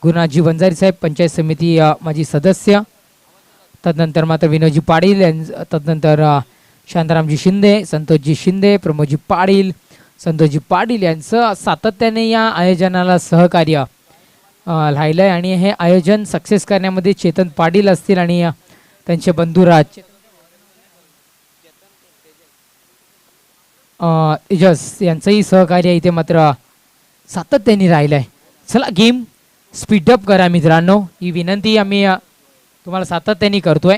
गुरुनाथजी वंजारी साहेब पंचायत समिती माजी सदस्य, तदनंतर मात्र विनोदजी पाटील तदनंतर शांतारामजी शिंदे, संतोषजी शिंदे, प्रमोदजी पाटील, संतोषजी पाटील यांचं सातत्याने या आयोजनाला सहकार्य राहिलं आहे आणि हे आयोजन सक्सेस करण्यामध्ये चेतन पाटील असतील आणि त्यांचे बंधू राज तेजस यांचंही सहकार्य इथे मात्र सातत्याने राहिलं आहे. चला गेम स्पीडअप करा मित्रांनो, ही विनंती आम्ही तुम्हाला सातत्याने करतोय.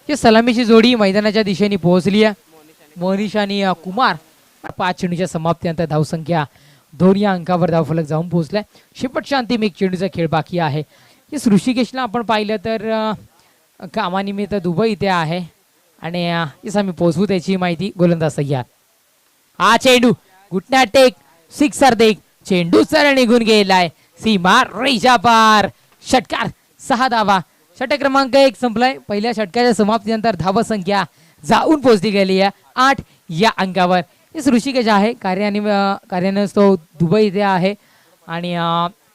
ही सलामीची जोडी मैदानाच्या दिशेने पोहोचली आहे. मोनिश आणि कुमार 5 चेंडूच्या समाप्तीनंतर धावसंख्या 2 या अंकावर धावफलक जाऊन पोहोचलाय. शेवटच्या अंतिम 1 चेंडूचा खेळ बाकी आहे. हे ऋषिकेशला आपण पाहिलं तर कामानिमित्त दुबई इथे आहे आणि इस आम्ही पोहोचवू त्याची माहिती. गोलंदाज तयार. हा चेंडू घुटण्या टेक सिक्सर देख, चेंडू सरळ निघून गेलाय सीमा रेषा पार. षटकार 6 धावा. षटक क्रमांक 1 संपलाय. पहिल्या षटकाच्या समाप्तीनंतर धावा संख्या जाऊन पोहोचली गेली आहे 8 या अंकावर. हे ऋषिकेश आहे, कार्यानस्थळ दुबई इथे आहे आणि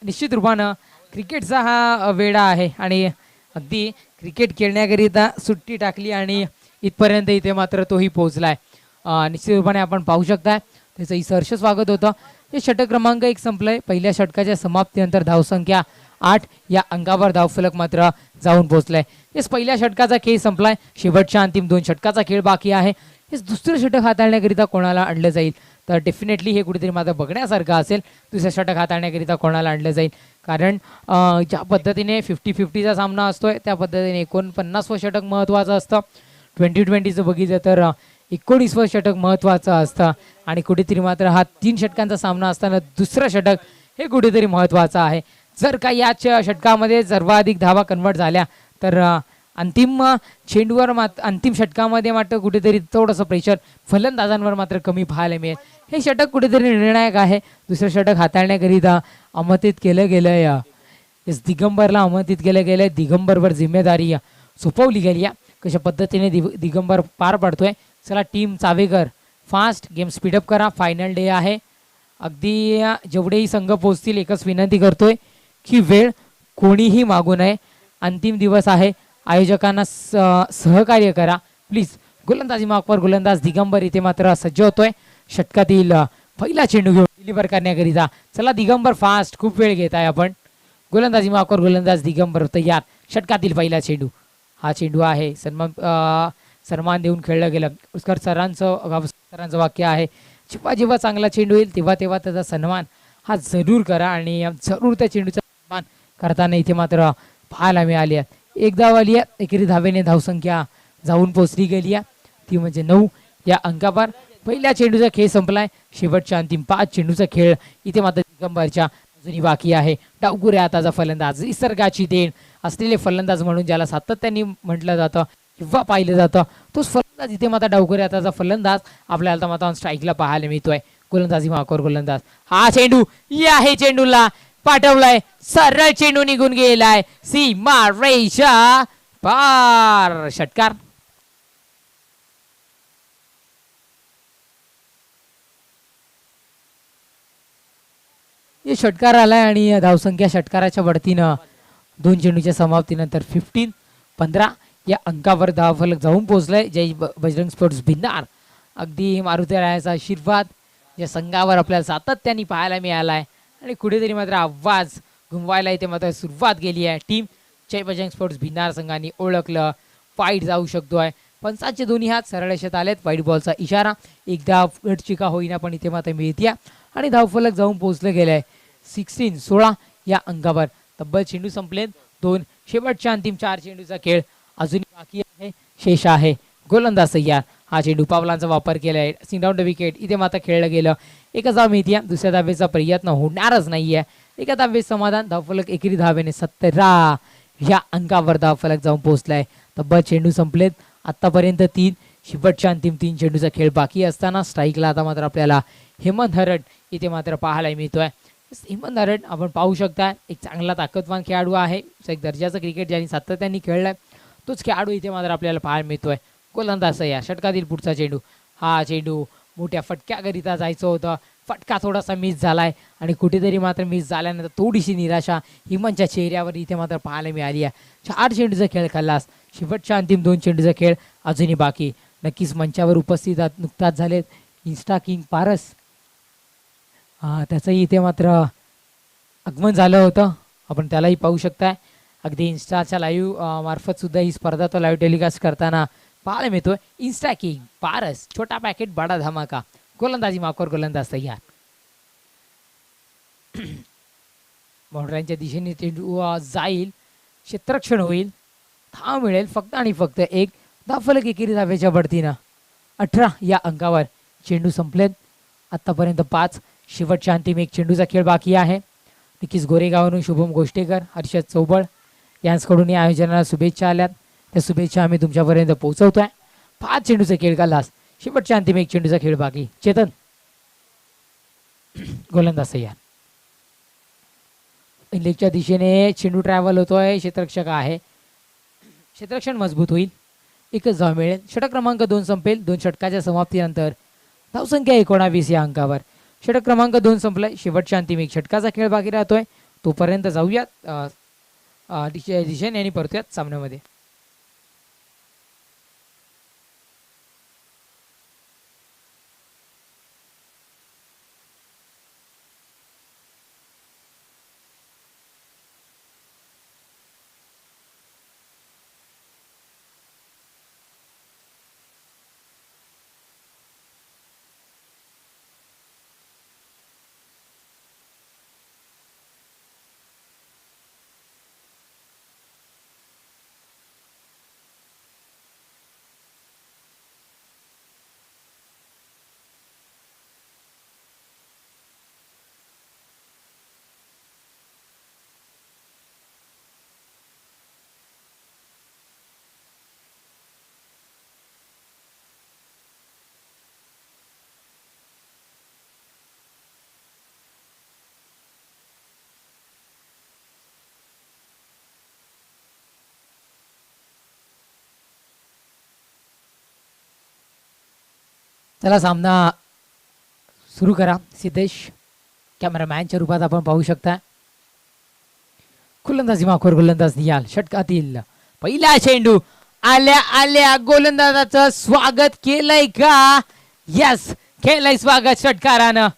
निश्चित रूपानं क्रिकेटचा हा वेडा आहे आणि अगदी क्रिकेट खेळण्याकरिता सुट्टी टाकली आणि इथपर्यंत इथे मात्र तोही पोहोचलाय. निश्चित रूपाने आपण पाहू शकता त्याचंही सहर्ष स्वागत होतं. हे षटक क्रमांक 1 संपलंय. पहिल्या षटकाच्या समाप्तीनंतर धावसंख्या 8 या अंकावर धावफलक मात्र जाऊन पोहोचलाय. हेच पहिल्या षटकाचा खेळ संपलाय. शेवटच्या अंतिम 2 षटकाचा खेळ बाकी आहे. हेच दुसरं षटक हाताळण्याकरिता कोणाला आणलं जाईल तर डेफिनेटली हे कुठेतरी मात्र बघण्यासारखं असेल. दुसरं षटक हाताळण्याकरिता कोणाला आणलं जाईल, कारण ज्या पद्धतीने 50-50चा सामना असतोय त्या पद्धतीने 49वं षटक महत्त्वाचं असतं. 2020चं बघितलं तर 19वं षटक महत्त्वाचं असतं आणि कुठेतरी मात्र हा 3 षटकांचा सामना असताना दुसरं षटक हे कुठेतरी महत्त्वाचं आहे. जर का याच षटकामध्ये सर्वाधिक धावा कन्वर्ट झाल्या तर अंतिम चेंडूवर अंतिम षटकामध्ये मात्र कुठेतरी थोडंसं प्रेशर फलंदाजांवर मात्र कमी पाहायला मिळेल. हे षटक कुठेतरी निर्णायक आहे. दुसरं षटक हाताळण्याकरिता आमंत्रित केलं गेलंय. दिगंबरला आमंत्रित केलं गेलंय. दिगंबरवर जिम्मेदारी सोपवली गेली आहे. कशा पद्धतीने दिगंबर पार पडतोय. चला टीम चावेकर फास्ट गेम स्पीडअप करा. फायनल डे आहे. अगदी जेवढेही संघ पोहोचतील एकच विनंती करतोय की वेळ कोणीही मागू नये. अंतिम दिवस आहे. आयोजकांना सहकार्य करा प्लीज. गोलंदाजी मार्कवर गोलंदाज दिगंबर इथे मात्र सज्ज होतोय षटकातील पहिला चेंडू घेऊन डिलिव्हर करण्याकरिता. चला दिगंबर फास्ट, खूप वेळ घेत आहे आपण. गोलंदाजी मार्कवर गोलंदाज दिगंबर तयार. षटकातील पहिला चेंडू. हा चेंडू आहे सन्मान देऊन खेळलं गेलं. उसकर सरांचं वाक्य आहे, जेव्हा जेव्हा चांगला चेंडू येईल तेव्हा तेव्हा त्याचा सन्मान हा जरूर करा आणि जरूर त्या चेंडूचा सन्मान करताना इथे मात्र पाहायला मिळाली आहे. एक धाव आली आहे. एकेरी धावेने धावसंख्या जाऊन पोचली गेली आहे, ती म्हणजे 9 या अंकावर. पहिल्या चेंडूचा खेळ संपलाय. शेवटच्या अंतिम 5 चेंडूचा खेळ इथे मात्र दिगंबरच्या अजूनही बाकी आहे. डावखुरे हाताचा फलंदाज, निसर्गाची देण असलेले फलंदाज म्हणून ज्याला सातत्याने म्हटलं जातं किंवा पाहिलं जातं, तोच फलंदाज इथे मात्र डावखुरे हाताचा फलंदाज आपल्याला मात्र स्ट्राईकला पाहायला मिळतोय. गोलंदाजी मार्कवर गोलंदाज. हा चेंडू या आहे चेंडूला पाठवलाय. सरळ चेंडू निघून गेलाय सीमा रेषा पार. षटकार. हे षटकार आलाय आणि धावसंख्या षटकाराच्या बढतीनं 2 चेंडूच्या समाप्तीनंतर 15 या अंकावर धावफलक जाऊन पोहोचलाय. जय बजरंग स्पोर्ट्स भिन्नार. अगदी मारुती रायाचा आशीर्वाद या संघावर आपल्याला सातत्याने पाहायला मिळालाय आणि कुठेतरी मात्र आवाज घुमवायला इथे मात्र सुरुवात केली आहे. टीम जय बजरंग स्पोर्ट्स भिन्नार संघाने ओळखलं. फाईट जाऊ शकतोय. पंचांचे दोन्ही हात सरळ रेषेत आलेत. व्हाईट बॉलचा इशारा. एकदा गटचिका होईना पण इथे मात्र मिळते आणि धावफलक जाऊन पोहोचलं गेलंय 16 या अंकावर. तब्बल चेंडू संपलेत 2. शेवटच्या अंतिम 4 चेंडूचा खेळ अजूनही बाकी आहे. शेष आहे गोलंदाज तयार. हा चेंडू पावलांचा वापर केलाय. सिंगडाऊन विकेट इथे मात्र खेळलं गेलं. एकच धाव मिळते. दुसऱ्या धावेचा प्रयत्न होणारच नाहीये. एका धावेत समाधान. धावफलक एकेरी धावेने 17 या अंकावर धावफलक जाऊन पोहोचलाय. तब्बल चेंडू संपलेत आतापर्यंत 3. शेवटच्या अंतिम 3 चेंडूचा खेळ बाकी असताना स्ट्राईकला आता मात्र आपल्याला हेमंत हरट इथे मात्र पाहायला मिळतोय. हेमंत हरट आपण पाहू शकता एक चांगला ताकदवान खेळाडू आहे. एक दर्जाचं क्रिकेट ज्यांनी सातत्याने खेळलाय तोच खेळाडू इथे मात्र आपल्याला पाहायला मिळतोय. गोलंदाज या षटकातील पुढचा चेंडू. हा चेंडू मोठ्या फटक्याकरिता जायचं होतं फटका थोडासा मिस झालाय आणि कुठेतरी मात्र मिस झाल्यानंतर थोडीशी निराशा हिमनच्या चेहऱ्यावर इथे मात्र पाहायला मिळाली आहे. 4 चेंडूचा खेळ खाल्लास, शेवटच्या अंतिम 2 चेंडूचा खेळ अजूनही बाकी. नक्कीच मंचावर उपस्थित नुकताच झालेत इन्स्टा किंग पारस, त्याचंही इथे मात्र आगमन झालं होतं. आपण त्यालाही पाहू शकताय. अगदी इन्स्टाच्या लाईव्ह मार्फत सुद्धा ही स्पर्धा तो लाईव्ह टेलिकास्ट करताना पाहायला मिळतोय. इन्स्टा किंग पारस, छोटा पॅकेट बडा धमाका. गोलंदाजी माफकर गोलंदाज तयार. बाउंड्रांच्या दिशेने चेंडू जाईल, क्षेत्ररक्षण होईल, धाव मिळेल फक्त आणि फक्त एक धावफलक एकेरी धावेच्या बढतीनं. 18 या अंकावर चेंडू संपलेत. आतापर्यंत 5. शेवटच्या अंतिम 1 चेंडूचा खेळ बाकी आहे. नक्कीच गोरेगाववरून शुभम गोष्टेकर, हर्षद चौबळ यांच्याकडून या आयोजनाला शुभेच्छा आल्यात. त्या शुभेच्छा आम्ही तुमच्यापर्यंत पोहोचवतोय. 5 चेंडूचा खेळ खाल्लास, शेवटच्या अंतिम 1 चेंडूचा खेळ बाकी. चेतन गोलंदाज तयार. लेगच्या दिशेने चेंडू ट्रॅव्हल होतोय. क्षेत्ररक्षक आहे, क्षेत्ररक्षण मजबूत होईल, एकच धाव मिळेल. षटक क्रमांक 2 संपेल. 2 षटकाच्या समाप्तीनंतर धावसंख्या 19 या अंकावर. षटक क्रमांक 2 संपलाय. शेवटच्या अंतिम 1 षटकाचा खेळ बाकी राहतोय. तोपर्यंत जाऊयात दिशेने आणि परतूयात सामन्यामध्ये. चला सामना सुरू करा. सिद्धेश कॅमेरामॅनच्या रूपात आपण पाहू शकता. गोलंदाजी माखोर गोलंदाज नियाल. षटकातील पहिला चेंडू आल्या आल्या गोलंदाजाचं स्वागत केलंय का? यस, केलंय स्वागत षटकारानं.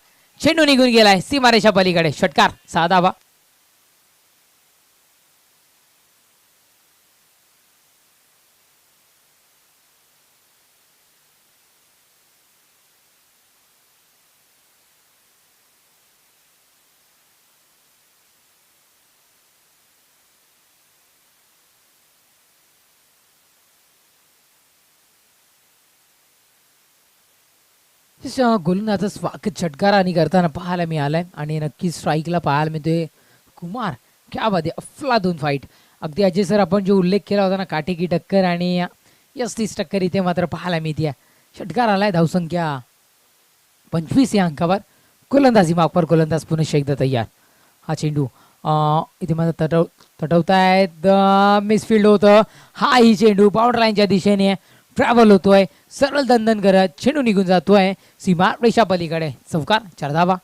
चेंडू निघून गेलाय सीमारेषा पलीकडे. षटकार 6 धावा. गोलंदाजाचं स्वागत षटकाराने करताना पाहायला मिळालंय आणि नक्कीच स्ट्राईकला पाहायला मिळतोय कुमार. क्या बात आहे, अफलातून फाईट. अगदी अजय सर आपण जो उल्लेख केला होता ना, काटेकी टक्कर आणि 30 टक्कर इथे मात्र पाहायला मिळते. षटकार आलाय. धावसंख्या 25 या अंकावर. गोलंदाजी माफकर गोलंदाज पुन्हा एकदा तयार. हा चेंडू इथे मात्र तटवतायत, मिसफिल्ड होतं. हा ही चेंडू बाउंड्री लाईनच्या दिशेने ट्रॅव्हल होतोय, सरळ दंदन करत चेंडू निघून जातोय सीमा रेषा पलीकडे. चौकार 4 धावा.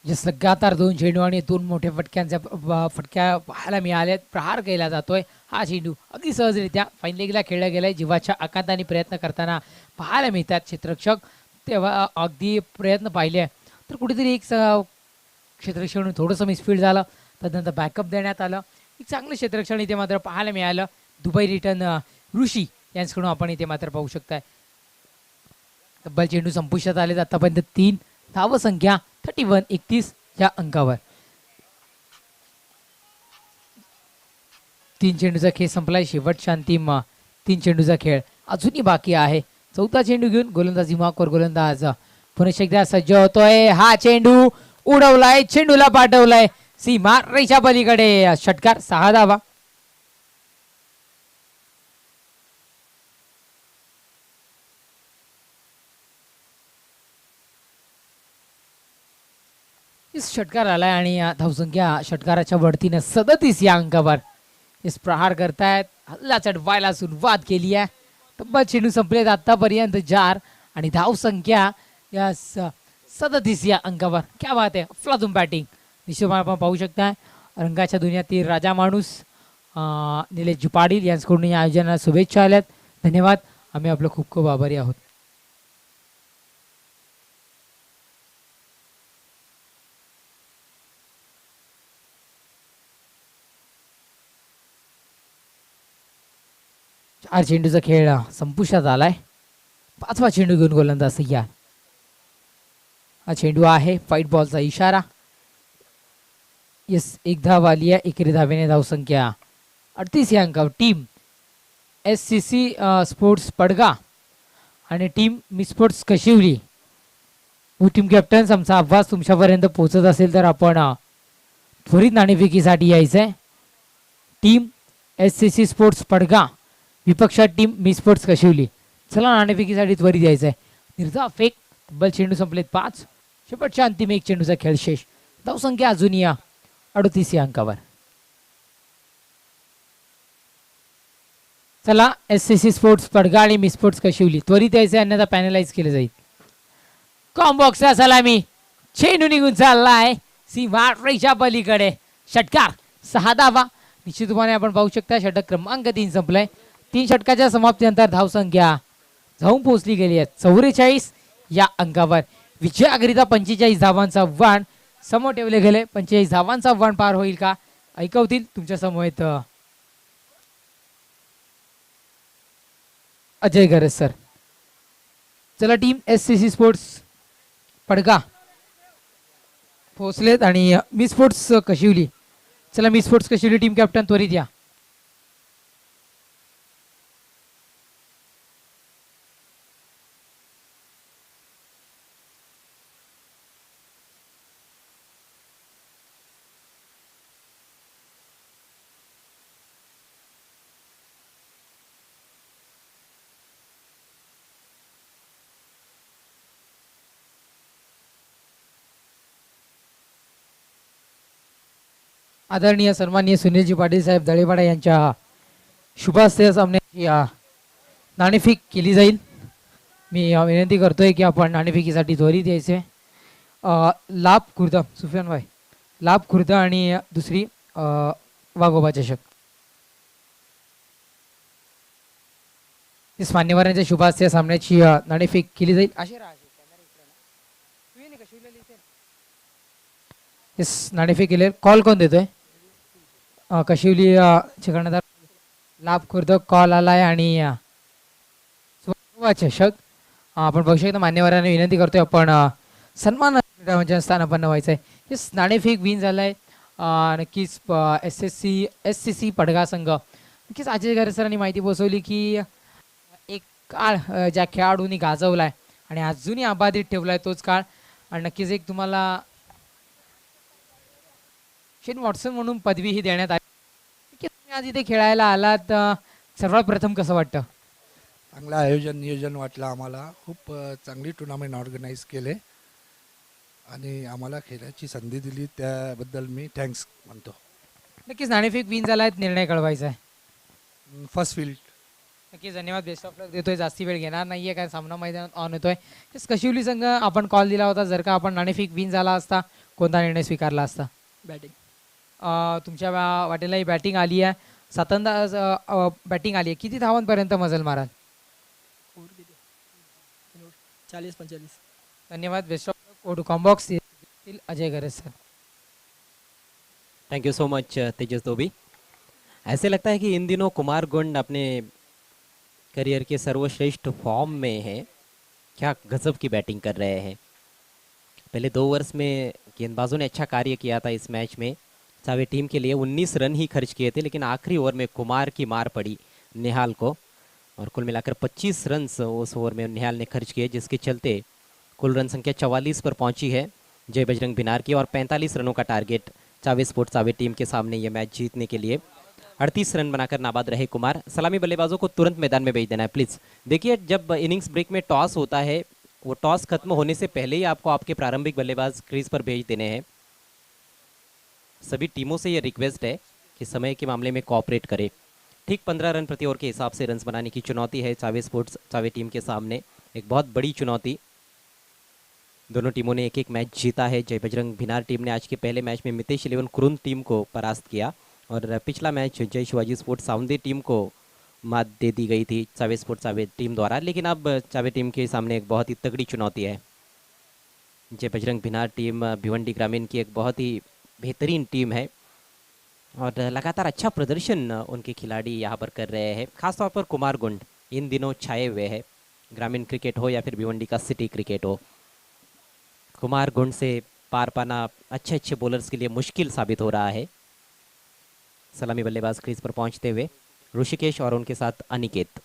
जस लगातार 2 चेंडू आणि 2 मोठ्या फटक्या पाहायला मिळाल्यात. प्रहार केला जातोय. हा चेंडू अगदी सहजरित्या फाईन लेगला खेळला गेलाय. जीवाच्या आकांताने प्रयत्न करताना पाहायला मिळतात क्षेत्ररक्षक. तेव्हा अगदी प्रयत्न पाहिले तर कुठेतरी एक क्षेत्ररक्षण थोडंसं मिसफील्ड झालं. त्यानंतर बॅकअप देण्यात आलं. एक चांगलं क्षेत्ररक्षण इथे मात्र पाहायला मिळालं. दुबई रिटर्न ऋषी यांच्याकडून आपण इथे मात्र पाहू शकताय. तब्बल चेंडू संपुष्टात आले. आतापर्यंत 3 धावसंख्या 31 या अंकावर. 3 चेंडूचा खेळ संपलाय. शेवटच्या अंतिम 3 चेंडूचा खेळ अजूनही बाकी आहे. 4था चेंडू घेऊन गोलंदाजी माफकर गोलंदाज पुन्हा एकदा सज्ज होतोय. हा चेंडू उडवलाय, चेंडूला पाठवलाय सीमा रेषा पलीकडे. षटकार 6 धावा. षटकार आलाय आणि धावसंख्या षटकाराच्या वरतीनं 37 या अंकावर इस प्रहार करतायत. हल्ला चढवायला सुरुवात केली आहे. तब्बल चेंडू संपलेत आतापर्यंत 4 आणि धावसंख्या या 37 या अंकावर. क्या बात आहे, अफलातून बॅटिंग. निश्चितपणे आपण पाहू शकता रंगाच्या दुनियातील राजा माणूस निलेश पाटील यांच्याकडून या आयोजनाला शुभेच्छा आल्यात. धन्यवाद. आम्ही आपलं खूप खूप आभारी आहोत. चार चेंडूचा खेळ संपुष्टात आलाय. 5वा चेंडू घेऊन गोलंदाज तयार. हा चेंडू आहे फाईट बॉलचा इशारा. येस, एक धाव आली आहे. एकेरी धावेने धावसंख्या 38 या अंकावर. टीम SCC स्पोर्ट्स पडगा आणि टीम मी स्पोर्ट्स कशिवली टीम कॅप्टन्स, आमचा आवाज तुमच्यापर्यंत पोहोचत असेल तर आपण त्वरित नाणेफेकीसाठी यायचंय. टीम SCC स्पोर्ट्स पडगा विपक्षात टीम मी स्पोर्ट्स कशिवली. चला नाणेफेकीसाठी त्वरित यायचंय. निर्धाव फेक. तब्बल चेंडू संपलेत 5. शेवटच्या अंतिम एक चेंडूचा खेळ शेष. धावसंख्या अजून या 38 या अंकावर. चला SCC स्पोर्ट्स पडगा आणि मी स्पोर्ट्स कशिवली त्वरित यायचे, अन्यथा पॅनलाइज केले जाईल. कॉम्बॉक्सचा सलामी. चेंडू निघून चाललाय सीमारेषा पलीकडे. षटकार 6 धावा. निश्चितपणे आपण पाहू शकता षटक क्रमांक 3 संपलाय. 3 षटकाच्या समाप्तीनंतर धावसंख्या जाऊन पोहोचली गेली आहे 44 या अंकावर. विजयाकरिता 45 धावांचा आव्हान समोर ठेवले गेले. 45 धावांचा आव्हान पार होईल का, ऐकवतील तुमच्या समोर अजय गरज सर. चला टीम SCC स्पोर्ट्स पडगा पोहोचलेत आणि मी स्पोर्ट्स कशिवली. चला मी स्पोर्ट्स कशिवली टीम कॅप्टन त्वरित या. आदरणीय सन्माननीय सुनीलजी पाटील साहेब दळेपाडा यांच्या शुभास्ते सामन्याची नाणेफेक केली जाईल. मी विनंती करतोय की आपण नाणेफेकीसाठी त्वरित यायचे. लाभ खुर्द सुफियान भाई, लाभ खुर्द आणि दुसरी वाघोबा चषक. इस मान्यवरांच्या शुभास्ते सामन्याची नाणेफेक केली जाईल. इस नाणेफेक केले. कॉल कोण देतोय? कशिवली कर्णधार लाभ खुर्द कॉल आलाय आणि चषक आपण बघू शकता. मान्यवरांना विनंती करतोय आपण सन्मान स्थानापन्न व्हायचंय. हे नाणेफेक विन झालाय. नक्कीच SCC पडगा संघ नक्कीच अजय गरे सरांनी माहिती पोहोचवली की एक काळ ज्या खेळाडूंनी गाजवलाय आणि अजूनही अबाधित ठेवलाय तोच काळ. आणि नक्कीच एक तुम्हाला शेन वॉटसन म्हणून पदवी ही देण्यात आली. तुम्ही आज इथे खेळायला आलात, सर्वात प्रथम कसं वाटतं? चांगलं आयोजन नियोजन वाटलं आम्हाला. खूप चांगली टुर्नामेंट ऑर्गनाईज केले आणि आम्हाला खेळाची संधी दिली त्याबद्दल मी थँक्स म्हणतो. नक्कीच नाणेफेक विन झालाय, निर्णय कळवायचा आहे. First field. नक्कीच धन्यवाद. बेस्ट ऑफ लक देतोय. जास्ती वेळ घेणार नाहीये काय सामना मैदानात ऑन होतोय. कशिवली संघ आपण कॉल दिला होता, जर का आपण नाणेफेक विन झाला असता कोणता निर्णय स्वीकारला असता? बॅटिंग. तुमच्या वाटेलाही बॅटिंग आली आहे. सातंदाज बॅटिंग आली आहे. किती धावांपर्यंत मजल माराल? 40-45. धन्यवाद. Best of luck. ओडू कॉम्बॉक्स Ajay Garaj sir. Thank you so much Tejas Dobi. ऐसे लगता है कि इन दिनों कुमार गुंड अपने करियर के सर्वश्रेष्ठ फॉर्म में है. क्या गजब की बैटिंग कर रहे हैं. पहले 2 ओवर्स में गेंदबाजों ने अच्छा कार्य किया था इस मैच में. चाहे टीम के लिए 19 रन ही खर्च किए थे, लेकिन आखिरी ओवर में कुमार की मार पड़ी निहाल को और कुल मिलाकर 25 रन उस ओवर में निहाल ने खर्च किए, जिसके चलते कुल रन संख्या 44 पर पहुंची है जय बजरंग बिनार की. और 45 रनों का टारगेट चावे स्पोर्ट्स चावे टीम के सामने ये मैच जीतने के लिए. 38 रन बनाकर नाबाद रहे कुमार. सलामी बल्लेबाजों को तुरंत मैदान में भेज देना है प्लीज़. देखिए, जब इनिंग्स ब्रेक में टॉस होता है, वो टॉस खत्म होने से पहले ही आपको आपके प्रारंभिक बल्लेबाज क्रीज पर भेज देने हैं. सभी टीमों से ये रिक्वेस्ट है कि समय के मामले में कोऑपरेट करें। ठीक 15 रन प्रति ओवर के हिसाब से रन्स बनाने की चुनौती है चावे स्पोर्ट्स चावे टीम के सामने, एक बहुत बड़ी चुनौती। दोनों टीमों ने एक एक मैच जीता है। जय बजरंग भिनार टीम ने आज के पहले मैच में मितेश 11 कुरुंद टीम को परास्त किया और पिछला मैच जय शिवाजी स्पोर्ट्स साउंदे टीम को मात दे दी गई थी चावे स्पोर्ट्स चावे टीम द्वारा। लेकिन अब चावे टीम के सामने एक बहुत ही तगड़ी चुनौती है। जय बजरंग भिनार टीम भिवंडी ग्रामीण की एक बहुत ही बेहतरीन टीम है और लगातार अच्छा प्रदर्शन उनके खिलाड़ी यहाँ पर कर रहे हैं। खासतौर पर कुमार गुंड इन दिनों छाए हुए हैं, ग्रामीण क्रिकेट हो या फिर भिवंडी का सिटी क्रिकेट हो। कुमार गुंड से पार पाना अच्छे अच्छे बॉलर्स के लिए मुश्किल साबित हो रहा है। सलामी बल्लेबाज क्रीज पर पहुंचते हुए ऋषिकेश और उनके साथ अनिकेत।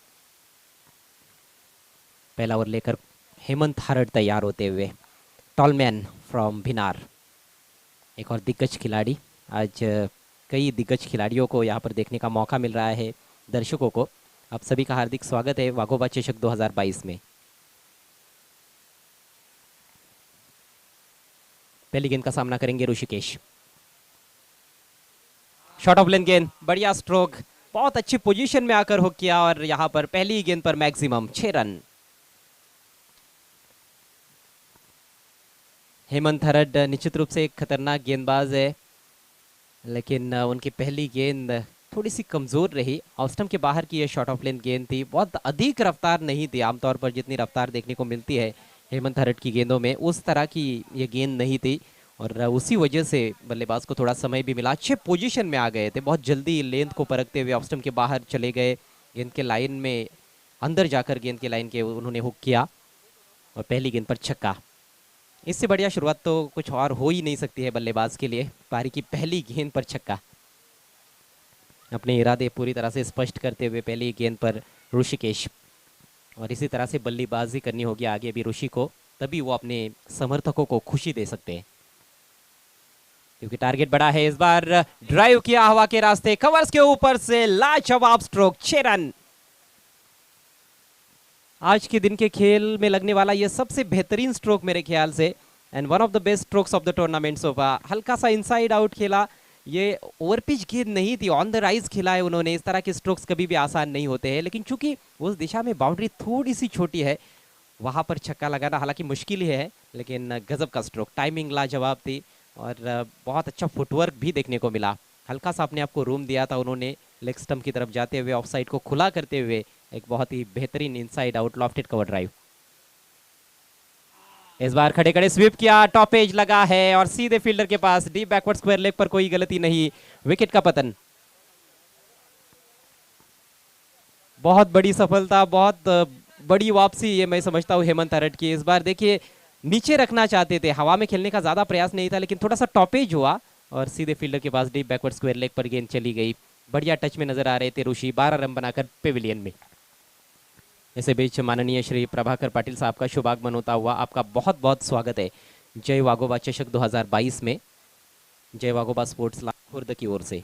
पहला ओवर लेकर हेमंत हरड तैयार होते हुए, टॉलमैन फ्रॉम भिनार, एक और दिग्गज खिलाड़ी। आज कई दिग्गज खिलाड़ियों को यहाँ पर देखने का मौका मिल रहा है दर्शकों को। आप सभी का हार्दिक स्वागत है वाघोबा चषक 2022 में। पहली गेंद का सामना करेंगे ऋषिकेश। शॉर्ट ऑफ लेन गेंद, बढ़िया स्ट्रोक, बहुत अच्छी पोजीशन में आकर हुक किया और यहां पर पहली गेंद पर मैक्सिमम 6 रन। हेमंत हरड निश्चित रूप से एक खतरनाक गेंदबाज है, लेकिन उनकी पहली गेंद थोड़ी सी कमजोर रही। ऑफ स्टंप के बाहर की यह शॉर्ट ऑफ लेन गेंद थी, बहुत अधिक रफ्तार नहीं थी। आमतौर पर जितनी रफ्तार देखने को मिलती है हेमंत हरड की गेंदों में, उस तरह की ये गेंद नहीं थी और उसी वजह से बल्लेबाज को थोड़ा समय भी मिला। अच्छे पोजीशन में आ गए थे, बहुत जल्दी लेंथ को परखते हुए ऑफ स्टंप के बाहर चले गए। गेंद के लाइन में अंदर जाकर गेंद के लाइन के उन्होंने हुक किया और पहली गेंद पर छक्का। इससे बढ़िया शुरुआत तो कुछ और हो ही नहीं सकती है बल्लेबाज के लिए। पारी की पहली गेंद पर छक्का, अपने इरादे पूरी तरह से स्पष्ट करते हुए पहली गेंद पर ऋषिकेश। और इसी तरह से बल्लेबाजी करनी होगी आगे भी ऋषि को, तभी वो अपने समर्थकों को खुशी दे सकते हैं, क्योंकि टारगेट बड़ा है। इस बार ड्राइव किया हवा के रास्ते, कवर्स के ऊपर से लाजवाब स्ट्रोक, 6 रन। आज के दिन के खेल में लगने वाला यह सबसे बेहतरीन स्ट्रोक मेरे ख्याल से, and one of the best strokes of the tournament so far. हल्का सा इनसाइड आउट खेला, ये ओवरपिच गेंद नहीं थी, ऑन द राइज खेला है उन्होंने। इस तरह के स्ट्रोक्स कभी भी आसान नहीं होते हैं, लेकिन चूंकि उस दिशा में बाउंड्री थोड़ी सी छोटी है, वहां पर छक्का लगाना हालांकि मुश्किल ही है, लेकिन गजब का स्ट्रोक, टाइमिंग लाजवाब थी और बहुत अच्छा फुटवर्क भी देखने को मिला। हल्का सा अपने आप को रूम दिया था उन्होंने, लेग स्टंप की तरफ जाते हुए ऑफ साइड को खुला करते हुए एक बहुत ही बेहतरीन inside out lofted cover drive. इस बार खड़े खड़े स्वीप किया, टॉप एज लगा है और सीधे फील्डर के पास, डीप बैकवर्ड स्क्वायर लेग पर कोई गलती नहीं, विकेट का पतन। बहुत बड़ी सफलता, बहुत बड़ी वापसी ये मैं समझता हूँ हेमंत हरड की। इस बार देखिए नीचे रखना चाहते थे, हवा में खेलने का ज्यादा प्रयास नहीं था, लेकिन थोड़ा सा टॉपेज हुआ और सीधे फील्डर के पास डीप बैकवर्ड स्क्वायर लेग पर गेंद चली गई। बढ़िया टच में नजर आ रहे थे ऋषि, 12 रन बनाकर पेविलियन में। इसी बीच माननीय श्री प्रभाकर पाटिल साहब का शुभागमन होता हुआ आपका बहुत बहुत स्वागत है जय वाघोबा चषक 2022 में, जय वाघोबा स्पोर्ट्स खुर्द की ओर से।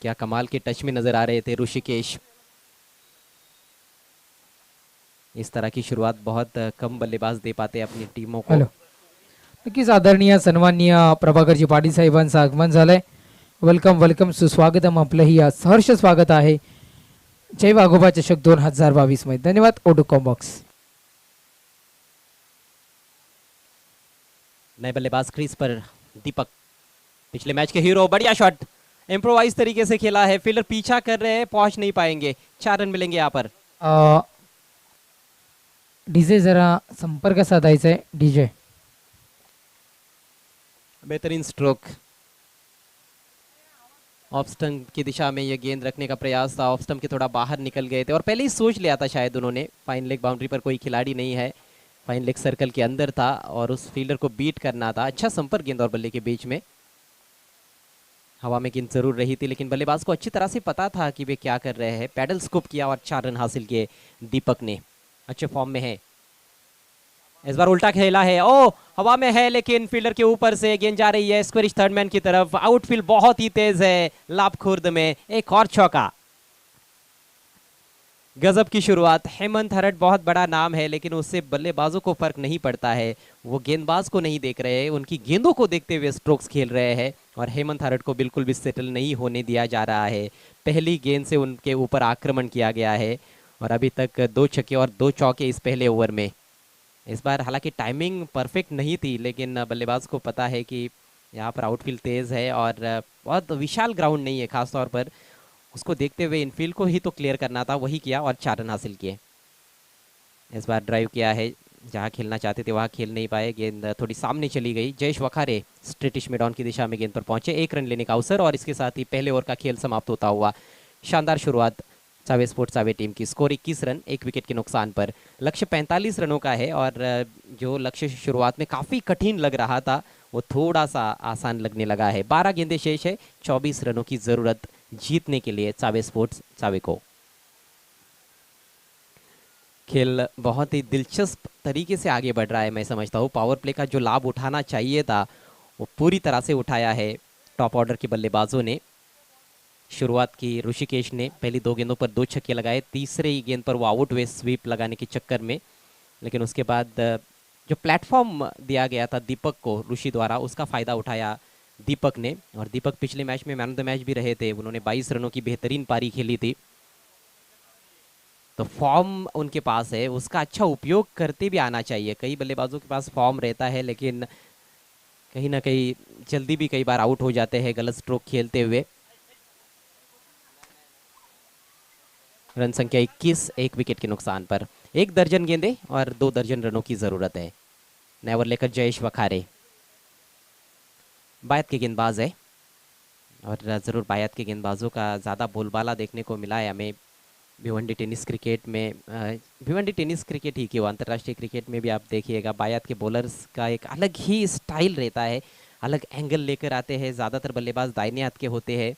क्या कमाल के टच में नजर आ रहे थे ऋषिकेश। इस तरह की शुरुआत बहुत कम बल्लेबाज दे पाते अपनी टीमों को। हॅलो, नक्कीच आदरणीय सन्माननीय प्रभाकरजी पाटील साहेबांचं आगमन झालंय. वेलकम वेलकम, सुस्वागतम, आपलंही सहर्ष स्वागत आहे जय वाघोबा चषक 2022 मध्ये. धन्यवाद ओडुकॉम बॉक्स. नए बल्लेबाज क्रीज पर दीपक, पिछले मैच के हीरो, बढ़िया शॉट, इम्प्रोवाइज तरीके से खेला है, फील्डर पीछा कर रहे हैं, पहुंच नहीं पाएंगे, 4 रन मिलेंगे यहाँ पर। डीजे जरा संपर्क साधायचा आहे. डीजे, बेहतरीन स्ट्रोक, ऑफ स्टंप की दिशा में ये गेंद रखने का प्रयास था, ऑफ स्टंप के थोड़ा बाहर निकल गए थे और पहले ही सोच लिया था शायद उन्होंने, फाइन लेग बाउंड्री पर कोई खिलाड़ी नहीं है, फाइन लेग सर्कल के अंदर था और उस फील्डर को बीट करना था। अच्छा संपर्क गेंद और बल्ले के बीच में, हवा में गेंद जरूर रही थी, लेकिन बल्लेबाज को अच्छी तरह से पता था कि वे क्या कर रहे हैं। पैडल स्कूप किया और 4 रन हासिल किए दीपक ने, अच्छे फॉर्म में है। इस बार उल्टा खेला है, ओ हवा में है लेकिन फील्डर के ऊपर से गेंद जा रही है स्क्वेरिश थर्ड मैन की तरफ। आउटफील्ड बहुत ही तेज है लाभ खुर्द में, एक और चौका। गजब की शुरुआत। हेमंत हरट बहुत बड़ा नाम है, लेकिन उससे बल्लेबाजों को फर्क नहीं पड़ता है। वो गेंदबाज को नहीं देख रहे हैं, उनकी गेंदों को देखते हुए स्ट्रोक्स खेल रहे हैं। और हेमंत हरट को बिल्कुल भी सेटल नहीं होने दिया जा रहा है। पहली गेंद से उनके ऊपर आक्रमण किया गया है और अभी तक 2 छक्के और 2 चौके इस पहले ओवर में। इस बार हालांकि टाइमिंग परफेक्ट नहीं थी, लेकिन बल्लेबाज को पता है कि यहाँ पर आउटफील्ड तेज़ है और बहुत विशाल ग्राउंड नहीं है। खासतौर पर उसको देखते हुए इनफील्ड को ही तो क्लियर करना था, वही किया और 4 रन हासिल किए। इस बार ड्राइव किया है, जहाँ खेलना चाहते थे वहाँ खेल नहीं पाए। गेंद थोड़ी सामने चली गई। जयेश वखारे स्ट्रेटिश मिडॉन की दिशा में गेंद पर पहुंचे। 1 रन लेने का अवसर और इसके साथ ही पहले ओवर का खेल समाप्त होता हुआ। शानदार शुरुआत सावे स्पोर्ट्स सावे टीम की। स्कोर 21 रन 1 विकेट के नुकसान पर। लक्ष्य 45 रनों का है और जो लक्ष्य शुरुआत में काफ़ी कठिन लग रहा था वो थोड़ा सा आसान लगने लगा है। 12 गेंदें शेष है, 24 रनों की ज़रूरत जीतने के लिए सावे स्पोर्ट्स सावे को। खेल बहुत ही दिलचस्प तरीके से आगे बढ़ रहा है। मैं समझता हूँ पावर प्ले का जो लाभ उठाना चाहिए था वो पूरी तरह से उठाया है टॉप ऑर्डर के बल्लेबाजों ने। शुरुआत की ऋषिकेश ने पहली 2 गेंदों पर 2 छक्के लगाए। तीसरे ही गेंद पर वो आउट वे स्वीप लगाने के चक्कर में, लेकिन उसके बाद जो प्लेटफॉर्म दिया गया था दीपक को ऋषि द्वारा, उसका फ़ायदा उठाया दीपक ने। और दीपक पिछले मैच में मैन ऑफ द मैच भी रहे थे। उन्होंने 22 रनों की बेहतरीन पारी खेली थी। तो फॉर्म उनके पास है, उसका अच्छा उपयोग करते भी आना चाहिए। कई बल्लेबाजों के पास फॉर्म रहता है, लेकिन कहीं ना कहीं जल्दी भी कई बार आउट हो जाते हैं गलत स्ट्रोक खेलते हुए। रन संख्या 21 1 विकेट के नुकसान पर। 1 दर्जन गेंदें और 2 दर्जन रनों की ज़रूरत है। नेवर लेकर जयेश वखारे बायत के गेंदबाज है और ज़रूर बायत के गेंदबाजों का ज़्यादा बोलबाला देखने को मिला है हमें भिवंडी टेनिस क्रिकेट में। भिवंडी टेनिस क्रिकेट ही क्यों, अंतर्राष्ट्रीय क्रिकेट में भी आप देखिएगा बायत के बॉलर्स का एक अलग ही स्टाइल रहता है, अलग एंगल लेकर आते हैं। ज़्यादातर बल्लेबाज दाहिने हाथ के होते हैं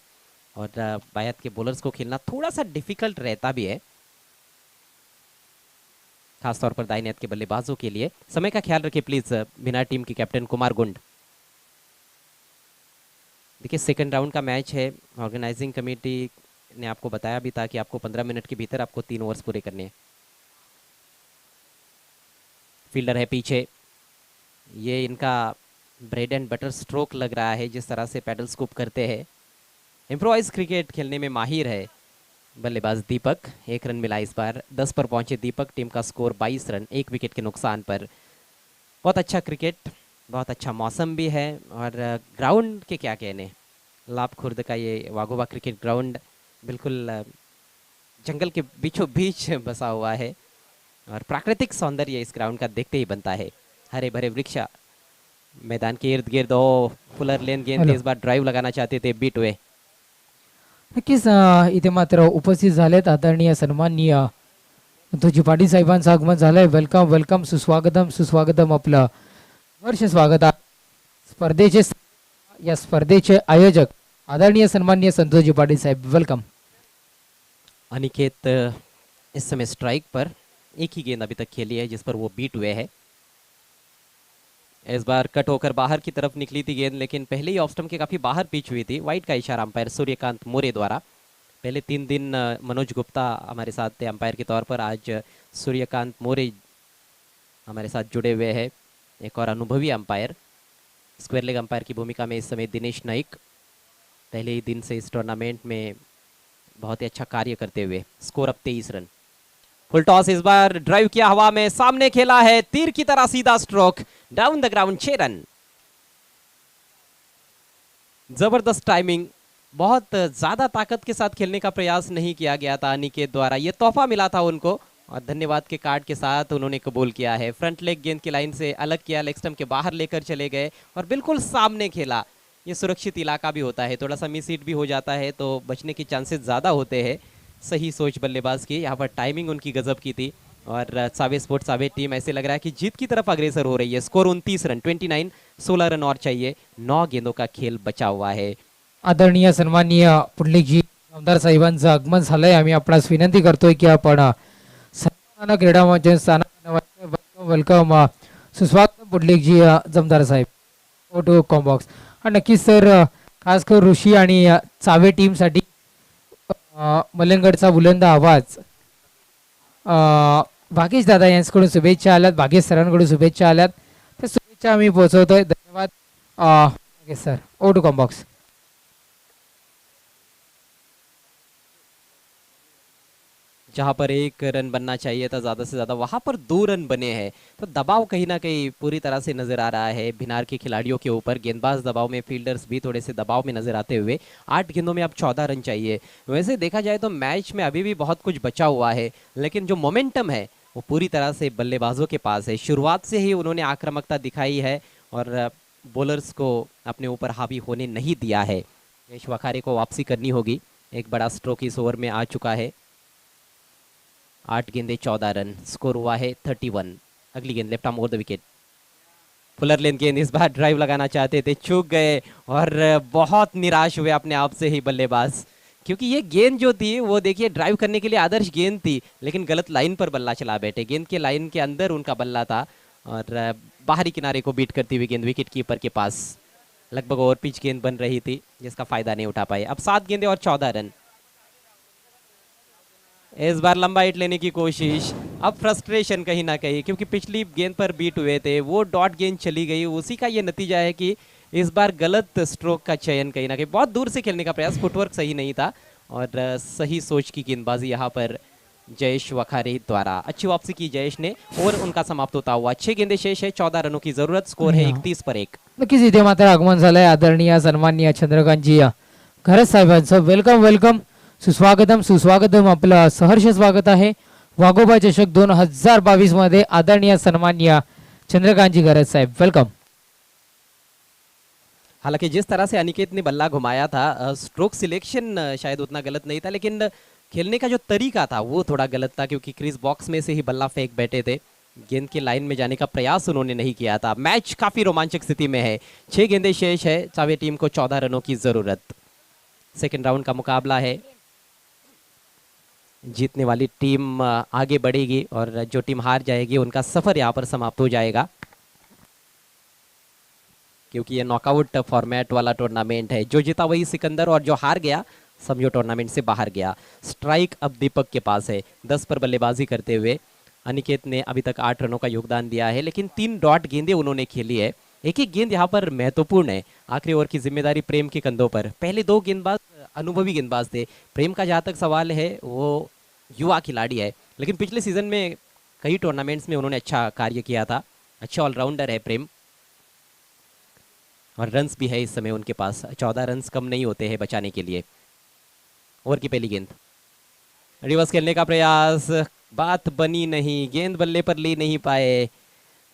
और बायत के बॉलर्स को खेलना थोड़ा सा डिफिकल्ट रहता भी है, खासतौर पर दाहिने हाथ के बल्लेबाजों के लिए। समय का ख्याल रखिए प्लीज बिना टीम के कैप्टन कुमार गुंड। देखिए सेकंड राउंड का मैच है। ऑर्गेनाइजिंग कमेटी ने आपको बताया भी था कि आपको 15 मिनट के भीतर आपको 3 ओवर्स पूरे करने हैं। फील्डर है पीछे, ये इनका ब्रेड एंड बटर स्ट्रोक लग रहा है, जिस तरह से पैडल स्कूप करते हैं। इम्प्रोवाइज क्रिकेट खेलने में माहिर है बल्लेबाज दीपक। 1 रन मिला इस बार। 10 पर पहुंचे दीपक। टीम का स्कोर 22 रन 1 विकेट के नुकसान पर। बहुत अच्छा क्रिकेट, बहुत अच्छा मौसम भी है और ग्राउंड के क्या कहने। लाभ खुर्द का ये वाघोबा क्रिकेट ग्राउंड बिल्कुल जंगल के बीचों बीच बसा हुआ है और प्राकृतिक सौंदर्य इस ग्राउंड का देखते ही बनता है। हरे भरे वृक्ष मैदान के इर्द गिर्द। फुलर लेन गेंद इस बार ड्राइव लगाना चाहते थे, बीट हुए। नक्कीच इथे मात्र उपस्थित झालेत आदरणीय सन्माननीय संतोषजी पाटील साहेबांचं आगमन झालंय. वेलकम वेलकम, सुस्वागतम सुस्वागतम. आपलं वर्ष स्वागत आहे. स्पर्धेचे या स्पर्धेचे आयोजक आदरणीय सन्माननीय संतोषजी पाटील साहेब, वेलकम. अनिकेत इस समय स्ट्राइक पर। एक ही गेंद अभी तक खेली है जिस पर वो बीट हुए है। इस बार कट होकर बाहर की तरफ निकली थी गेंद, लेकिन पहले ही ऑफ स्टंप के काफ़ी बाहर पिच हुई थी। वाइड का इशारा अंपायर सूर्यकांत मोरे द्वारा। पहले 3 दिन मनोज गुप्ता हमारे साथ थे अंपायर के तौर पर। आज सूर्यकांत मोरे हमारे साथ जुड़े हुए हैं, एक और अनुभवी अंपायर। स्क्वायर लेग अंपायर की भूमिका में इस समय दिनेश नाइक पहले ही दिन से इस टूर्नामेंट में बहुत ही अच्छा कार्य करते हुए। स्कोर अब 23 रन। फुल टॉस इस बार ड्राइव किया हवा में, सामने खेला है तीर की तरह सीधा stroke down the ground. 6 run. जबरदस्त टाइमिंग। बहुत ज्यादा ताकत के साथ खेलने का प्रयास नहीं किया गया था अनिकेत द्वारा, यह तोहफा मिला था उनको और धन्यवाद के कार्ड के साथ उन्होंने कबूल किया है। फ्रंट लेग गेंद की लाइन से अलग किया, लेग स्टंप के बाहर लेकर चले गए और बिल्कुल सामने खेला। ये सुरक्षित इलाका भी होता है, थोड़ा सा मिस हिट भी हो जाता है तो बचने के चांसेस ज़्यादा होते हैं। सही सोच बल्लेबाज की। यहाँ पर टाइमिंग उनकी गजब की थी और सावे स्पोर्ट्स सावे टीम ऐसे लग रहा है कि जीत की तरफ अग्रेसर हो रही है। स्कोर 29 रन 29, 16 रन और चाहिए। 9 गेंदों का खेल बचा हुआ है। आदरणीय सन्माननीय पुंडलिकजी आमदार साहेबांचं आगमन झालंय. आम्ही आपणास विनंती करतोय की आपण सर्वांना क्रीडा मंचात वेलकम सुस्वागत पुंडलिकजी जमदार साहेब. गो टू कॉम्बॉक्स. आणि नक्कीच सर खास करून ऋषी आणि चावे टीमसाठी मलंगडचा बुलंद आवाज भागेश दादा यांच्याकडून शुभेच्छा आल्यात, भागेश सरांकडून शुभेच्छा आल्यात. त्या शुभेच्छा आम्ही पोहोचवतोय. धन्यवाद भागेश सर. ओ टू कॉम्बॉक्स. जहां पर 1 रन बनना चाहिए था ज़्यादा से ज़्यादा, वहां पर 2 रन बने हैं. तो दबाव कहीं ना कहीं पूरी तरह से नज़र आ रहा है भिनार के खिलाड़ियों के ऊपर. गेंदबाज दबाव में, फील्डर्स भी थोड़े से दबाव में नज़र आते हुए. 8 गेंदों में अब 14 रन चाहिए. वैसे देखा जाए तो मैच में अभी भी बहुत कुछ बचा हुआ है, लेकिन जो मोमेंटम है वो पूरी तरह से बल्लेबाजों के पास है. शुरुआत से ही उन्होंने आक्रामकता दिखाई है और बॉलर्स को अपने ऊपर हावी होने नहीं दिया है. जयेश वखारे को वापसी करनी होगी. एक बड़ा स्ट्रोक इस ओवर में आ चुका है. 8 गेंदे 14 रन, स्कोर हुआ है 31. अगली गेंद left arm over the wicket. Fuller length गेंद, इस बार ड्राइव लगाना चाहते थे, चूक गए और बहुत निराश हुए अपने आप से ही बल्लेबाज, क्योंकि ये गेंद जो थी वो देखिए ड्राइव करने के लिए आदर्श गेंद थी, लेकिन गलत लाइन पर बल्ला चला बैठे. गेंद के लाइन के अंदर उनका बल्ला था और बाहरी किनारे को बीट करती हुई गेंद विकेट कीपर के पास. लगभग ओवर पिच गेंद बन रही थी जिसका फायदा नहीं उठा पाए. अब 7 गेंदे और 14 रन. इस बार लंबा हिट लेने की कोशिश. अब फ्रस्ट्रेशन कहीं ना कहीं, क्योंकि पिछली गेंद पर बीट हुए थे, वो डॉट गेंद चली गई. उसी का ये नतीजा है कि इस बार गलत स्ट्रोक का चयन कहीं ना कहीं. बहुत दूर से खेलने का प्रयास, फुटवर्क सही नहीं था और सही सोच की गेंदबाजी यहाँ पर जयेश वखारे द्वारा. अच्छी वापसी की जयेश ने और उनका समाप्त होता हुआ. 6 गेंदे शेष है, 14 रनों की जरूरत. स्कोर है 31 पर 1. नक्कीच इथे मात्र आगमन झालंय आदरणीय सन्माननीय चंद्रकांतजी घरत साहेबांचं. वेलकम वेलकम, सुस्वागतम सुस्वागतम. आपलं सहर्ष स्वागत आहे वाघोबा चषक 2022 मध्ये. आदरणीय सन्माननीय चंद्रकांतजी घरत साहेब, वेलकम. हालांकि जिस तरह से अनिकेत ने बल्ला घुमाया था, स्ट्रोक सिलेक्शन शायद उतना गलत नहीं था, लेकिन खेलने का जो तरीका था वो थोड़ा गलत था, क्योंकि क्रीज बॉक्स में से ही बल्ला फेंक बैठे थे. गेंद के लाइन में जाने का प्रयास उन्होंने नहीं किया था. मैच काफी रोमांचक स्थिति में है. 6 गेंदे शेष है, चाहे टीम को 14 रनों की जरूरत. सेकेंड राउंड का मुकाबला है. जीतने वाली टीम आगे बढ़ेगी और जो टीम हार जाएगी उनका सफर यहाँ पर समाप्त हो जाएगा, क्योंकि ये नॉकआउट फॉर्मेट वाला टूर्नामेंट है. जो जीता वही सिकंदर और जो हार गया समझो टूर्नामेंट से बाहर गया. स्ट्राइक अब दीपक के पास है. 10 पर बल्लेबाजी करते हुए अनिकेत ने अभी तक 8 रनों का योगदान दिया है, लेकिन 3 डॉट गेंदें उन्होंने खेली है. एक एक गेंद यहाँ पर महत्वपूर्ण है. आखिरी ओवर की जिम्मेदारी प्रेम के कंधों पर. पहले 2 गेंदबाज अनुभवी गेंदबाज थे. प्रेम का जहाँ तक सवाल है वो युवा खिलाड़ी है, लेकिन पिछले सीजन में कई टूर्नामेंट्स में उन्होंने अच्छा कार्य किया था. अच्छा ऑलराउंडर है प्रेम और रन्स भी है इस समय उनके पास. 14 रन्स कम नहीं होते हैं बचाने के लिए. ओवर की पहली गेंद, रिवर्स खेलने का प्रयास, बात बनी नहीं. गेंद बल्ले पर ले नहीं पाए.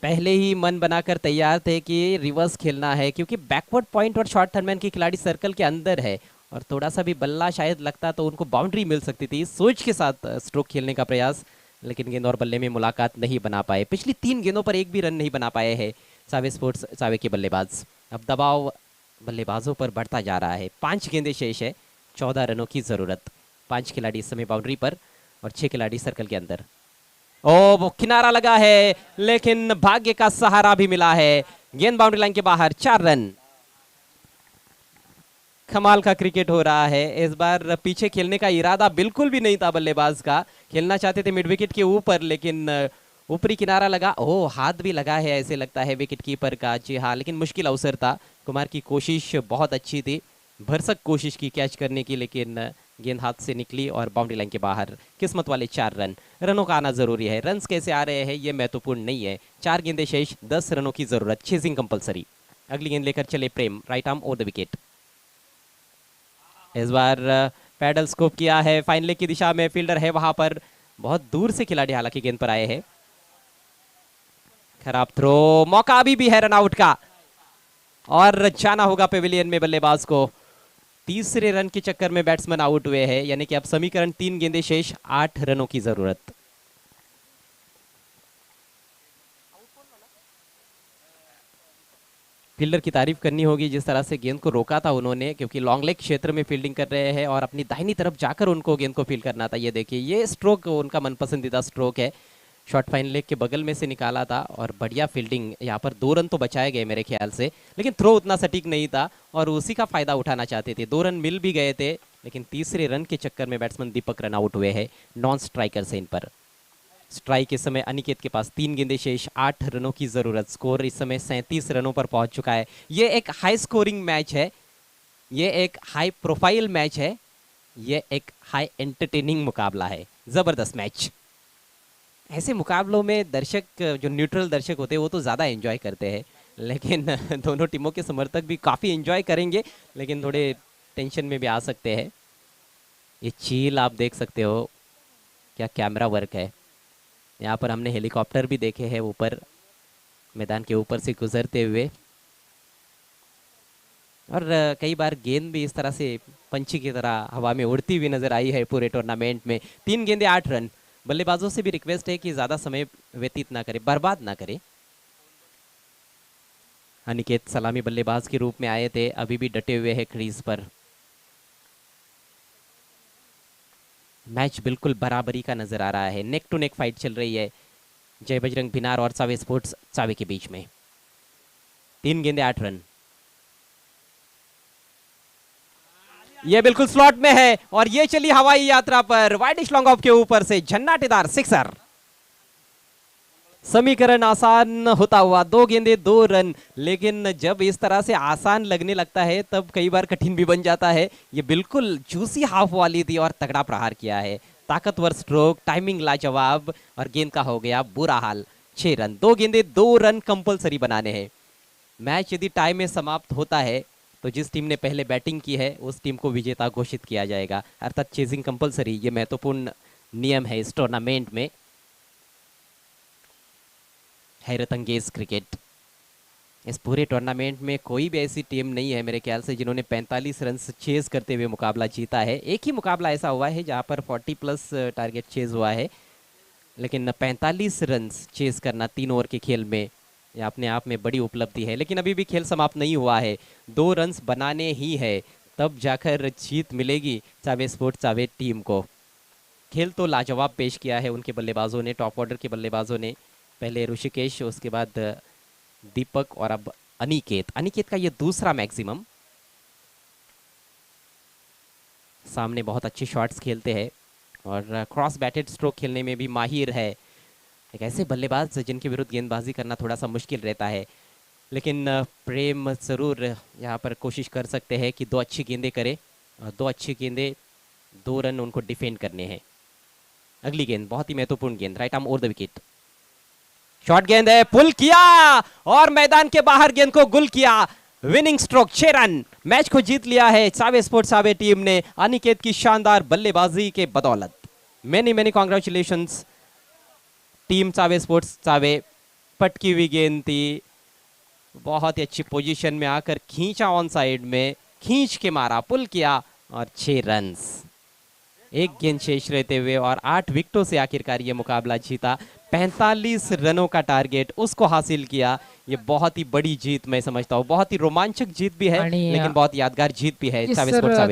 पहले ही मन बनाकर तैयार थे कि रिवर्स खेलना है, क्योंकि बैकवर्ड पॉइंट और शॉर्ट थर्डमैन की खिलाड़ी सर्कल के अंदर है और थोड़ा सा भी बल्ला शायद लगता तो उनको बाउंड्री मिल सकती थी. सोच के साथ स्ट्रोक खेलने का प्रयास, लेकिन गेंद और बल्ले में मुलाकात नहीं बना पाए. पिछली 3 गेंदों पर एक भी रन नहीं बना पाए हैं सावे स्पोर्ट्स सावे के बल्लेबाज. अब दबाव बल्लेबाजों पर बढ़ता जा रहा है. 5 गेंदें शेष है, 14 रनों की जरूरत. 5 खिलाड़ी इस समय बाउंड्री पर और 6 खिलाड़ी सर्कल के अंदर. ओ वो किनारा लगा है, लेकिन भाग्य का सहारा भी मिला है. गेंद बाउंड्री लाइन के बाहर. 4 रन. कमाल का क्रिकेट हो रहा है. इस बार पीछे खेलने का इरादा बिल्कुल भी नहीं था बल्लेबाज का. खेलना चाहते थे मिड विकेट के ऊपर, लेकिन ऊपरी किनारा लगा. ओ हाथ भी लगा है ऐसे लगता है विकेट कीपर का. जी हाँ, लेकिन मुश्किल अवसर था. कुमार की कोशिश बहुत अच्छी थी, भरसक कोशिश की कैच करने की, लेकिन गेंद हाथ से निकली और बाउंड्री लाइन के बाहर. किस्मत वाले 4 रन. रनों का आना जरूरी है. रन्स कैसे आ रहे हैं ये महत्वपूर्ण नहीं है. 4 गेंदें शेष, 10 रनों की जरूरत. Chasing compulsory. अगली गेंद लेकर चले Prem, right arm over the wicket. इस बार पैडल स्कोप किया है फाइन लेग की दिशा में. फील्डर है वहां पर. बहुत दूर से खिलाड़ी हालांकि गेंद पर आए हैं. खराब थ्रो. मौका अभी भी है रन आउट का और जाना होगा पेविलियन में बल्लेबाज को. तीसरे रन के चक्कर में बैट्समैन आउट हुए हैं, यानी कि अब समीकरण 3 गेंदें शेष, 8 रनों की जरूरत. फील्डर की तारीफ करनी होगी जिस तरह से गेंद को रोका था उन्होंने, क्योंकि लॉन्ग लेग क्षेत्र में फील्डिंग कर रहे हैं और अपनी दाहिनी तरफ जाकर उनको गेंद को फील्ड करना था. ये देखिए, ये स्ट्रोक उनका मनपसंदीदा स्ट्रोक है. शॉर्ट फाइन लेग के बगल में से निकाला था और बढ़िया फील्डिंग. यहाँ पर 2 रन तो बचाए गए मेरे ख्याल से, लेकिन थ्रो उतना सटीक नहीं था और उसी का फायदा उठाना चाहते थे. 2 रन मिल भी गए थे, लेकिन तीसरे रन के चक्कर में बैट्समैन दीपक रन आउट हुए हैं. नॉन स्ट्राइकर से इन पर. स्ट्राइक इस समय अनिकेत के पास 3 गेंदे शेष, 8 रनों की जरूरत। स्कोर इस समय 37 रनों पर पहुंच चुका है। ये एक हाई स्कोरिंग मैच है, ये एक हाई प्रोफाइल मैच है, ये एक हाई एंटरटेनिंग मुकाबला है, जबरदस्त मैच। ऐसे मुकाबलों में दर्शक, जो न्यूट्रल दर्शक होते हैं वो तो ज़्यादा एंजॉय करते हैं, लेकिन दोनों टीमों के समर्थक भी काफ़ी एंजॉय करेंगे, लेकिन थोड़े टेंशन में भी आ सकते हैं। ये चील आप देख सकते हो, क्या कैमरा वर्क है। यहाँ पर हमने हेलीकॉप्टर भी देखे हैं ऊपर, मैदान के ऊपर से गुजरते हुए, और कई बार गेंद भी इस तरह से पंछी की तरह हवा में उड़ती हुई नजर आई है पूरे टूर्नामेंट में। 3 गेंदे 8 रन। बल्लेबाजों से भी रिक्वेस्ट है कि ज्यादा समय व्यतीत ना करे, बर्बाद ना करे। अनिकेत सलामी बल्लेबाज के रूप में आए थे, अभी भी डटे हुए हैं क्रीज पर। मैच बिल्कुल बराबरी का नजर आ रहा है, नेक टू नेक फाइट चल रही है जय बजरंग भिनार और चावे स्पोर्ट्स चावे के बीच में। 3 गेंदे 8 रन। ये बिल्कुल स्लॉट में है और ये चली हवाई यात्रा पर वाइडिश लॉन्ग ऑफ के ऊपर से झन्नाटेदार सिक्सर। समीकरण आसान होता हुआ 2 गेंदे 2 रन, लेकिन जब इस तरह से आसान लगने लगता है तब कई बार कठिन भी बन जाता है। ये बिल्कुल जूसी हाफ वाली थी और तगड़ा प्रहार किया है, ताकतवर स्ट्रोक, टाइमिंग लाजवाब, और गेंद का हो गया बुरा हाल। 6 रन, 2 गेंदे 2 रन कंपलसरी बनाने हैं। मैच यदि टाई में समाप्त होता है तो जिस टीम ने पहले बैटिंग की है उस टीम को विजेता घोषित किया जाएगा, अर्थात चेजिंग कंपलसरी। ये महत्वपूर्ण नियम है इस टूर्नामेंट में। हैरत अंगेज क्रिकेट। इस पूरे टूर्नामेंट में कोई भी ऐसी टीम नहीं है मेरे ख्याल से जिन्होंने 45 रन चेज करते हुए मुकाबला जीता है। एक ही मुकाबला ऐसा हुआ है जहां पर 40+ टारगेट चेज हुआ है, लेकिन 45 रन चेज करना 3 ओवर के खेल में यह अपने आप में बड़ी उपलब्धि है। लेकिन अभी भी खेल समाप्त नहीं हुआ है, 2 रन बनाने ही है, तब जाकर जीत मिलेगी चावे स्पोर्ट्स चावे टीम को। खेल तो लाजवाब पेश किया है उनके बल्लेबाजों ने, टॉप ऑर्डर के बल्लेबाजों ने। पहले ऋषिकेश, उसके बाद दीपक और अब अनिकेत। अनिकेत का ये दूसरा मैक्सिमम। सामने बहुत अच्छे शॉट्स खेलते हैं और क्रॉस बैटेड स्ट्रोक खेलने में भी माहिर है। एक ऐसे बल्लेबाज जिनके विरुद्ध गेंदबाजी करना थोड़ा सा मुश्किल रहता है, लेकिन प्रेम ज़रूर यहाँ पर कोशिश कर सकते हैं कि 2 अच्छी गेंदें करें, और 2 अच्छी गेंदें 2 रन उनको डिफेंड करने हैं। अगली गेंद बहुत ही महत्वपूर्ण गेंद, right arm over the wicket. Short गेंद है, पुल किया और मैदान के बाहर गेंद को गुल किया। Winning stroke, 6 run. मैच को जीत लिया है चावे स्पोर्ट्स चावे टीम ने अनिकेत की शानदार बल्लेबाजी के बदौलत। मेनी कॉन्ग्रेचुलेशंस टीम चावे स्पोर्ट्स चावे। पटकी हुई गेंद थी, बहुत ही अच्छी पोजीशन में आकर खींचा ऑन साइड में, खींच के मारा, पुल किया और 6 रन। 1 गेंद शेष रहते हुए और 8 विकेटों से आखिरकार ये मुकाबला जीता। 45 रनों का टारगेट उसको हासिल किया। ये बहुत ही बड़ी जीत मैं समझता हूँ, बहुत ही रोमांचक जीत भी है, आणि, लेकिन बहुत यादगार जीत भी है yes, चावे sir, स्पोर्ट्स चावे